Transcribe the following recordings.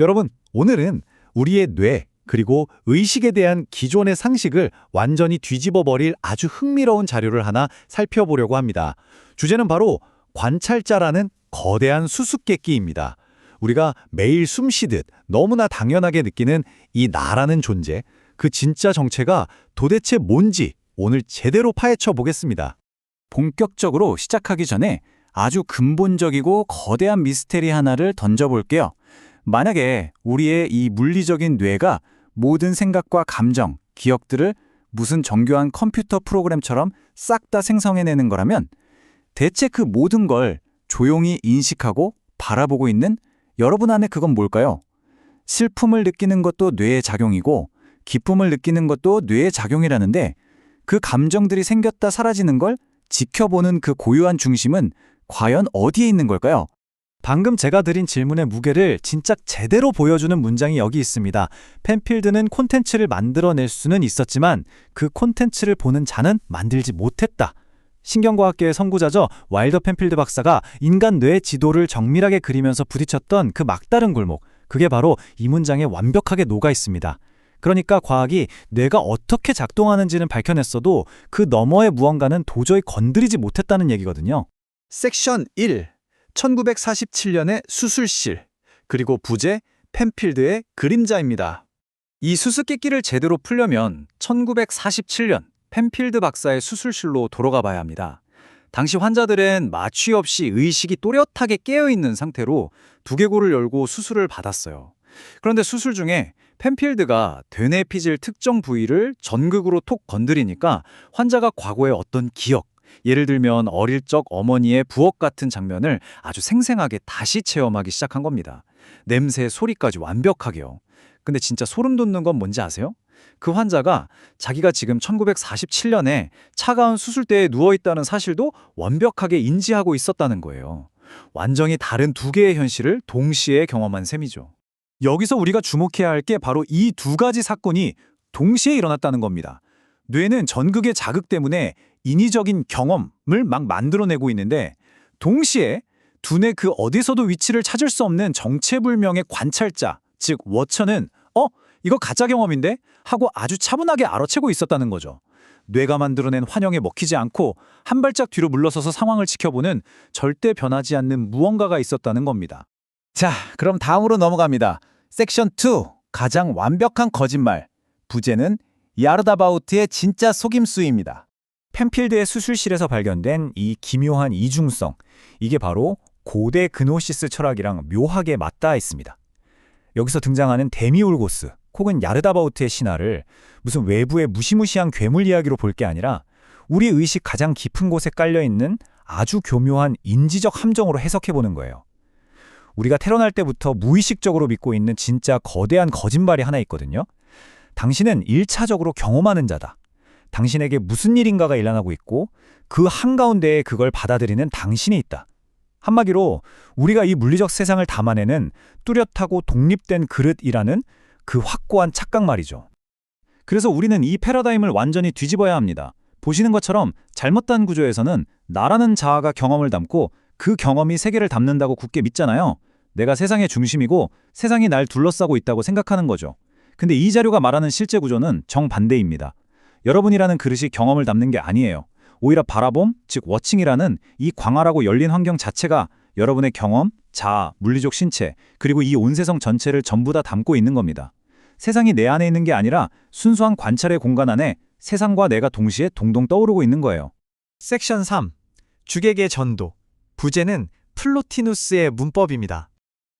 여러분, 오늘은 우리의 뇌, 그리고 의식에 대한 기존의 상식을 완전히 뒤집어 버릴 아주 흥미로운 자료를 하나 살펴보려고 합니다. 주제는 바로 관찰자라는 거대한 수수께끼입니다. 우리가 매일 숨 쉬듯 너무나 당연하게 느끼는 이 나라는 존재, 그 진짜 정체가 도대체 뭔지 오늘 제대로 파헤쳐 보겠습니다. 본격적으로 시작하기 전에 아주 근본적이고 거대한 미스테리 하나를 던져볼게요. 만약에 우리의 이 물리적인 뇌가 모든 생각과 감정, 기억들을 무슨 정교한 컴퓨터 프로그램처럼 싹 다 생성해내는 거라면 대체 그 모든 걸 조용히 인식하고 바라보고 있는 여러분 안에 그건 뭘까요? 슬픔을 느끼는 것도 뇌의 작용이고 기쁨을 느끼는 것도 뇌의 작용이라는데 그 감정들이 생겼다 사라지는 걸 지켜보는 그 고유한 중심은 과연 어디에 있는 걸까요? 방금 제가 드린 질문의 무게를 진짜 제대로 보여주는 문장이 여기 있습니다. 펜필드는 콘텐츠를 만들어낼 수는 있었지만 그 콘텐츠를 보는 자는 만들지 못했다. 신경과학계의 선구자죠. 와일더 펜필드 박사가 인간 뇌의 지도를 정밀하게 그리면서 부딪혔던 그 막다른 골목, 그게 바로 이 문장에 완벽하게 녹아 있습니다. 그러니까 과학이 뇌가 어떻게 작동하는지는 밝혀냈어도 그 너머의 무언가는 도저히 건드리지 못했다는 얘기거든요. 섹션 1. 1947년의 수술실, 그리고 부제 펜필드의 그림자입니다. 이 수수께끼를 제대로 풀려면 1947년 펜필드 박사의 수술실로 돌아가 봐야 합니다. 당시 환자들은 마취 없이 의식이 또렷하게 깨어있는 상태로 두개골을 열고 수술을 받았어요. 그런데 수술 중에 펜필드가 되뇌피질 특정 부위를 전극으로 톡 건드리니까 환자가 과거의 어떤 기억, 예를 들면 어릴 적 어머니의 부엌 같은 장면을 아주 생생하게 다시 체험하기 시작한 겁니다. 냄새, 소리까지 완벽하게요. 근데 진짜 소름 돋는 건 뭔지 아세요? 그 환자가 자기가 지금 1947년에 차가운 수술대에 누워있다는 사실도 완벽하게 인지하고 있었다는 거예요. 완전히 다른 두 개의 현실을 동시에 경험한 셈이죠. 여기서 우리가 주목해야 할 게 바로 이 두 가지 사건이 동시에 일어났다는 겁니다. 뇌는 전극의 자극 때문에 인위적인 경험을 막 만들어내고 있는데 동시에 두뇌 그 어디서도 위치를 찾을 수 없는 정체불명의 관찰자, 즉 워처는 이거 가짜 경험인데? 하고 아주 차분하게 알아채고 있었다는 거죠. 뇌가 만들어낸 환영에 먹히지 않고 한 발짝 뒤로 물러서서 상황을 지켜보는 절대 변하지 않는 무언가가 있었다는 겁니다. 자, 그럼 다음으로 넘어갑니다. 섹션 2. 가장 완벽한 거짓말. 부제는 야르다바우트의 진짜 속임수입니다. 펜필드의 수술실에서 발견된 이 기묘한 이중성, 이게 바로 고대 그노시스 철학이랑 묘하게 맞닿아 있습니다. 여기서 등장하는 데미올고스 혹은 야르다바우트의 신화를 무슨 외부의 무시무시한 괴물 이야기로 볼 게 아니라 우리 의식 가장 깊은 곳에 깔려있는 아주 교묘한 인지적 함정으로 해석해보는 거예요. 우리가 태어날 때부터 무의식적으로 믿고 있는 진짜 거대한 거짓말이 하나 있거든요. 당신은 1차적으로 경험하는 자다. 당신에게 무슨 일인가가 일어나고 있고 그 한가운데에 그걸 받아들이는 당신이 있다. 한마디로 우리가 이 물리적 세상을 담아내는 뚜렷하고 독립된 그릇이라는 그 확고한 착각 말이죠. 그래서 우리는 이 패러다임을 완전히 뒤집어야 합니다. 보시는 것처럼 잘못된 구조에서는 나라는 자아가 경험을 담고 그 경험이 세계를 담는다고 굳게 믿잖아요. 내가 세상의 중심이고 세상이 날 둘러싸고 있다고 생각하는 거죠. 근데 이 자료가 말하는 실제 구조는 정반대입니다. 여러분이라는 그릇이 경험을 담는 게 아니에요. 오히려 바라봄, 즉 워칭이라는 이 광활하고 열린 환경 자체가 여러분의 경험, 자아, 물리적 신체, 그리고 이 온 세상 전체를 전부 다 담고 있는 겁니다. 세상이 내 안에 있는 게 아니라 순수한 관찰의 공간 안에 세상과 내가 동시에 동동 떠오르고 있는 거예요. 섹션 3. 주객의 전도. 부제는 플로티누스의 문법입니다.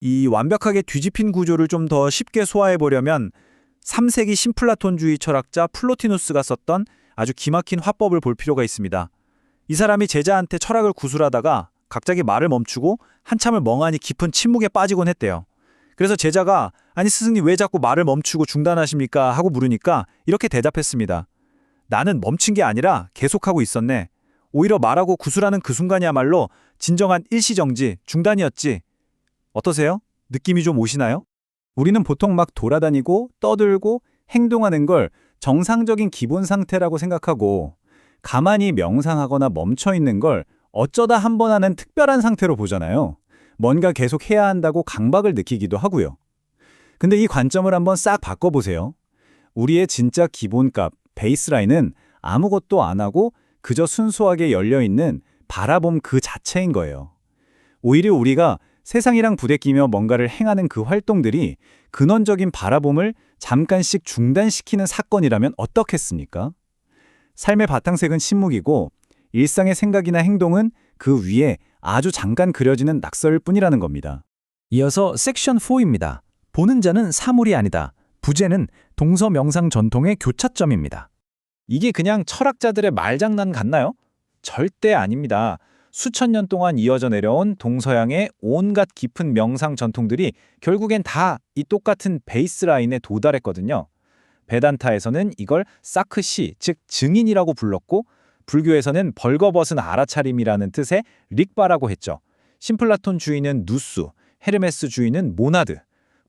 이 완벽하게 뒤집힌 구조를 좀 더 쉽게 소화해보려면 3세기 신플라톤주의 철학자 플로티누스가 썼던 아주 기막힌 화법을 볼 필요가 있습니다. 이 사람이 제자한테 철학을 구술하다가 갑자기 말을 멈추고 한참을 멍하니 깊은 침묵에 빠지곤 했대요. 그래서 제자가 아니 스승님 왜 자꾸 말을 멈추고 중단하십니까? 하고 물으니까 이렇게 대답했습니다. 나는 멈춘 게 아니라 계속하고 있었네. 오히려 말하고 구술하는 그 순간이야말로 진정한 일시정지, 중단이었지. 어떠세요? 느낌이 좀 오시나요? 우리는 보통 막 돌아다니고 떠들고 행동하는 걸 정상적인 기본 상태라고 생각하고 가만히 명상하거나 멈춰 있는 걸 어쩌다 한 번 하는 특별한 상태로 보잖아요. 뭔가 계속 해야 한다고 강박을 느끼기도 하고요. 근데 이 관점을 한번 싹 바꿔보세요. 우리의 진짜 기본값, 베이스라인은 아무것도 안 하고 그저 순수하게 열려있는 바라봄 그 자체인 거예요. 오히려 우리가 세상이랑 부대끼며 뭔가를 행하는 그 활동들이 근원적인 바라봄을 잠깐씩 중단시키는 사건이라면 어떻겠습니까? 삶의 바탕색은 침묵이고 일상의 생각이나 행동은 그 위에 아주 잠깐 그려지는 낙서일 뿐이라는 겁니다. 이어서 섹션 4입니다. 보는 자는 사물이 아니다. 부제는 동서 명상 전통의 교차점입니다. 이게 그냥 철학자들의 말장난 같나요? 절대 아닙니다. 수천 년 동안 이어져 내려온 동서양의 온갖 깊은 명상 전통들이 결국엔 다 이 똑같은 베이스라인에 도달했거든요. 베단타에서는 이걸 사크시, 즉 증인이라고 불렀고 불교에서는 벌거벗은 알아차림이라는 뜻의 릭바라고 했죠. 심플라톤 주의는 누스, 헤르메스 주의는 모나드.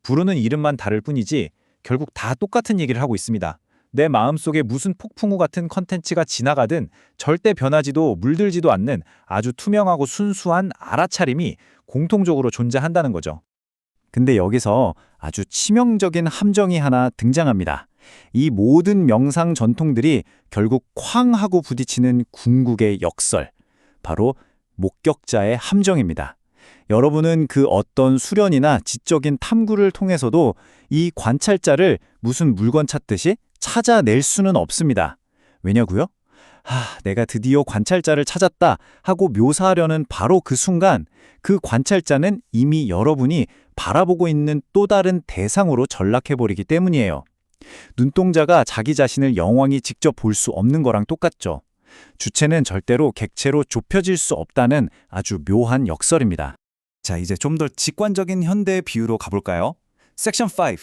부르는 이름만 다를 뿐이지 결국 다 똑같은 얘기를 하고 있습니다. 내 마음속에 무슨 폭풍우 같은 컨텐츠가 지나가든 절대 변하지도 물들지도 않는 아주 투명하고 순수한 알아차림이 공통적으로 존재한다는 거죠. 근데 여기서 아주 치명적인 함정이 하나 등장합니다. 이 모든 명상 전통들이 결국 쾅 하고 부딪히는 궁극의 역설, 바로 목격자의 함정입니다. 여러분은 그 어떤 수련이나 지적인 탐구를 통해서도 이 관찰자를 무슨 물건 찾듯이 찾아낼 수는 없습니다. 왜냐고요? 내가 드디어 관찰자를 찾았다 하고 묘사하려는 바로 그 순간 그 관찰자는 이미 여러분이 바라보고 있는 또 다른 대상으로 전락해버리기 때문이에요. 눈동자가 자기 자신을 영원히 직접 볼 수 없는 거랑 똑같죠. 주체는 절대로 객체로 좁혀질 수 없다는 아주 묘한 역설입니다. 자, 이제 좀 더 직관적인 현대의 비유로 가볼까요? 섹션 5,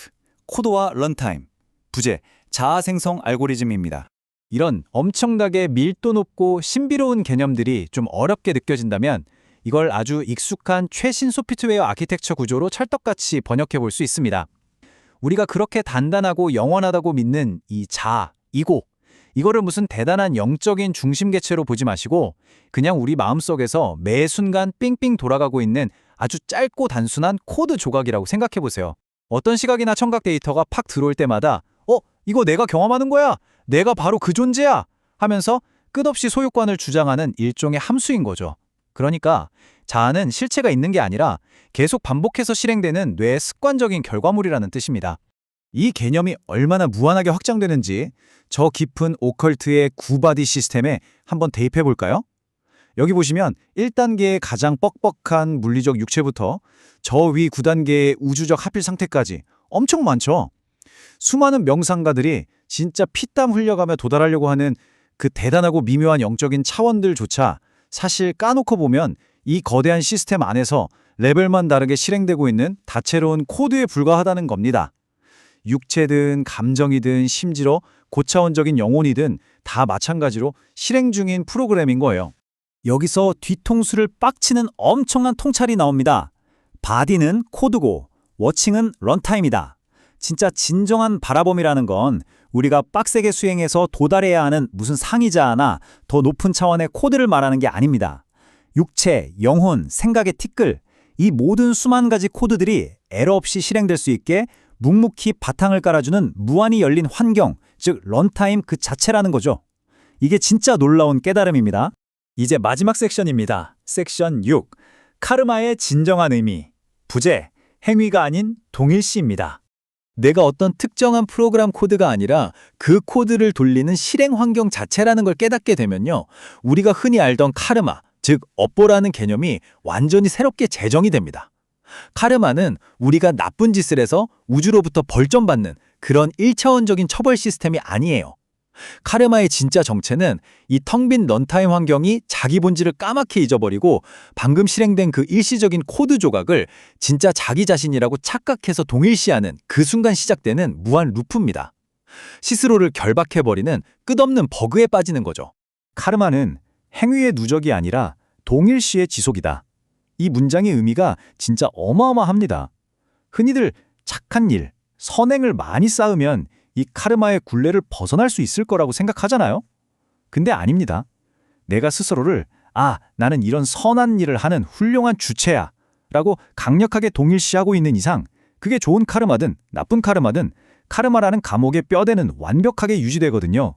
코드와 런타임, 부제, 자아 생성 알고리즘입니다. 이런 엄청나게 밀도 높고 신비로운 개념들이 좀 어렵게 느껴진다면 이걸 아주 익숙한 최신 소프트웨어 아키텍처 구조로 찰떡같이 번역해 볼 수 있습니다. 우리가 그렇게 단단하고 영원하다고 믿는 이 자아, 이고, 이거를 무슨 대단한 영적인 중심 개체로 보지 마시고 그냥 우리 마음속에서 매 순간 삥삥 돌아가고 있는 아주 짧고 단순한 코드 조각이라고 생각해 보세요. 어떤 시각이나 청각 데이터가 팍 들어올 때마다 이거 내가 경험하는 거야! 내가 바로 그 존재야! 하면서 끝없이 소유권을 주장하는 일종의 함수인 거죠. 그러니까 자아는 실체가 있는 게 아니라 계속 반복해서 실행되는 뇌의 습관적인 결과물이라는 뜻입니다. 이 개념이 얼마나 무한하게 확장되는지 저 깊은 오컬트의 구바디 시스템에 한번 대입해 볼까요? 여기 보시면 1단계의 가장 뻑뻑한 물리적 육체부터 저 위 9단계의 우주적 하필 상태까지 엄청 많죠. 수많은 명상가들이 진짜 피땀 흘려가며 도달하려고 하는 그 대단하고 미묘한 영적인 차원들조차 사실 까놓고 보면 이 거대한 시스템 안에서 레벨만 다르게 실행되고 있는 다채로운 코드에 불과하다는 겁니다. 육체든 감정이든 심지어 고차원적인 영혼이든 다 마찬가지로 실행 중인 프로그램인 거예요. 여기서 뒤통수를 빡치는 엄청난 통찰이 나옵니다. 바디는 코드고 워칭은 런타임이다. 진짜 진정한 바라봄이라는 건 우리가 빡세게 수행해서 도달해야 하는 무슨 상이자나 더 높은 차원의 코드를 말하는 게 아닙니다. 육체, 영혼, 생각의 티끌, 이 모든 수만 가지 코드들이 에러 없이 실행될 수 있게 묵묵히 바탕을 깔아주는 무한히 열린 환경, 즉 런타임 그 자체라는 거죠. 이게 진짜 놀라운 깨달음입니다. 이제 마지막 섹션입니다. 섹션 6. 카르마의 진정한 의미. 부제, 행위가 아닌 동일시입니다. 내가 어떤 특정한 프로그램 코드가 아니라 그 코드를 돌리는 실행 환경 자체라는 걸 깨닫게 되면요. 우리가 흔히 알던 카르마, 즉 업보라는 개념이 완전히 새롭게 재정이 됩니다. 카르마는 우리가 나쁜 짓을 해서 우주로부터 벌점받는 그런 1차원적인 처벌 시스템이 아니에요. 카르마의 진짜 정체는 이 텅 빈 런타임 환경이 자기 본질을 까맣게 잊어버리고 방금 실행된 그 일시적인 코드 조각을 진짜 자기 자신이라고 착각해서 동일시하는 그 순간 시작되는 무한 루프입니다. 스스로를 결박해버리는 끝없는 버그에 빠지는 거죠. 카르마는 행위의 누적이 아니라 동일시의 지속이다. 이 문장의 의미가 진짜 어마어마합니다. 흔히들 착한 일, 선행을 많이 쌓으면 이 카르마의 굴레를 벗어날 수 있을 거라고 생각하잖아요. 근데 아닙니다. 내가 스스로를 나는 이런 선한 일을 하는 훌륭한 주체야 라고 강력하게 동일시하고 있는 이상 그게 좋은 카르마든 나쁜 카르마든 카르마라는 감옥의 뼈대는 완벽하게 유지되거든요.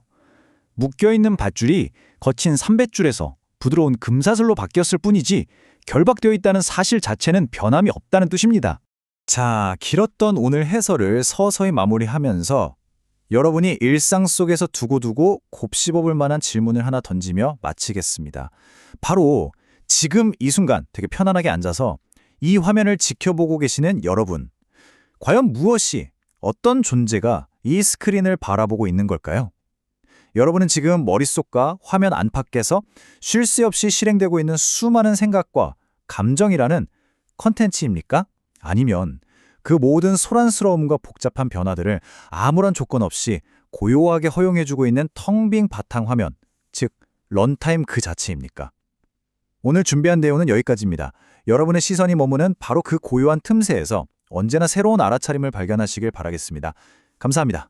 묶여있는 밧줄이 거친 삼뱃줄에서 부드러운 금사슬로 바뀌었을 뿐이지 결박되어 있다는 사실 자체는 변함이 없다는 뜻입니다. 자, 길었던 오늘 해설을 서서히 마무리하면서 여러분이 일상 속에서 두고두고 곱씹어볼 만한 질문을 하나 던지며 마치겠습니다. 바로 지금 이 순간 되게 편안하게 앉아서 이 화면을 지켜보고 계시는 여러분. 과연 무엇이, 어떤 존재가 이 스크린을 바라보고 있는 걸까요? 여러분은 지금 머릿속과 화면 안팎에서 쉴 새 없이 실행되고 있는 수많은 생각과 감정이라는 컨텐츠입니까? 아니면 그 모든 소란스러움과 복잡한 변화들을 아무런 조건 없이 고요하게 허용해주고 있는 텅 빈 바탕화면, 즉 런타임 그 자체입니까? 오늘 준비한 내용은 여기까지입니다. 여러분의 시선이 머무는 바로 그 고요한 틈새에서 언제나 새로운 알아차림을 발견하시길 바라겠습니다. 감사합니다.